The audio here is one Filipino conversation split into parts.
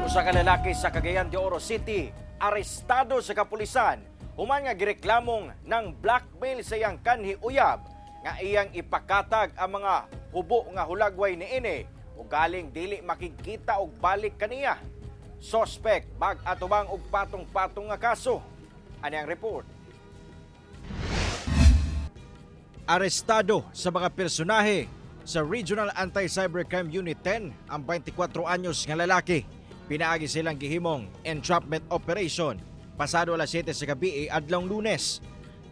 Usa ka lalaki sa Cagayan de Oro City arestado sa kapulisan human nga gireklamong ng blackmail sa iyang kanhi uyab nga iyang ipakatag ang mga hubo nga hulagway niini ug galing dili makikita og balik kaniya. Suspect mag-atubang og patong-patong nga kaso. Ani ang report. Arestado sa mga personahe sa Regional Anti-Cybercrime Unit 10 ang 24 anyos nga lalaki. Pinaagi silang gihimong entrapment operation pasado alas 7 sa gabi adlong Lunes.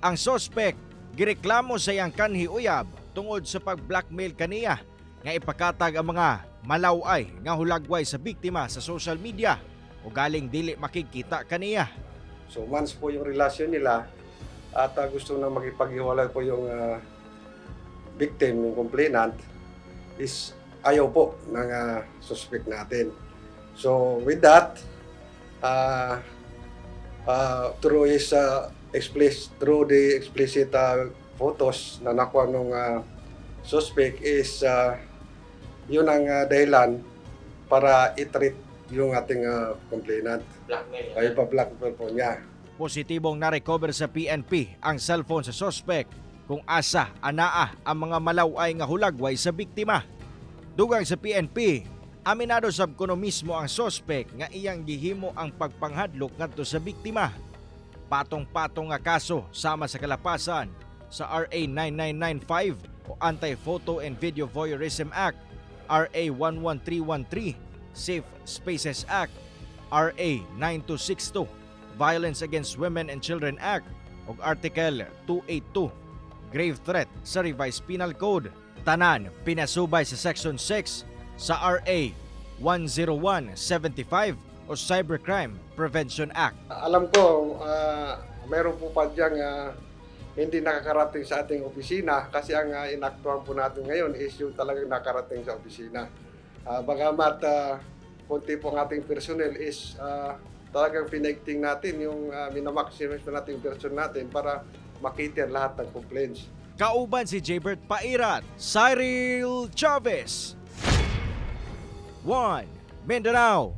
Ang suspect gireklamo sa iyang kanhi uyab tungod sa pag-blackmail kaniya nga ipakatag ang mga malaway nga hulagway sa biktima sa social media o galing dili makikita kaniya. So once po yung relasyon nila at gusto na makipaghiwalay po yung victim, yung complainant, is ayaw po ng suspect natin. So with that, through the explicit photos na nakuha ng suspect is yun ang dahilan para i-treat yung ating complainant. Blackmail. Ay pa-blackmail po niya. Positibong na-recover sa PNP ang cellphone sa suspect kung asa anaa ang mga malaway nga hulagway sa biktima. Dugang sa PNP, aminado sab kuno mismo ang suspect nga iyang gihimo ang pagpanghadlok ngadto sa biktima. Patong-patong nga kaso sama sa kalapasan sa RA 9995 o Anti-Photo and Video Voyeurism Act, RA 11313, Safe Spaces Act, RA 9262, Violence Against Women and Children Act ug Article 282, Grave Threat sa Revised Penal Code. Tanan pinasubay sa Section 6 sa RA 10175 o Cybercrime Prevention Act. Alam ko, meron po pa diyang hindi nakakarating sa ating opisina kasi ang inaktuhan po natin ngayon is yung talagang nakarating sa opisina. Bagamat konti po ang ating personnel is talagang pinaigting natin yung minamaximize na natin yung personnel natin para makita lahat ng complaints. Kauban si Jaybert Pairat, Cyril Chavez. 1 Mindanao.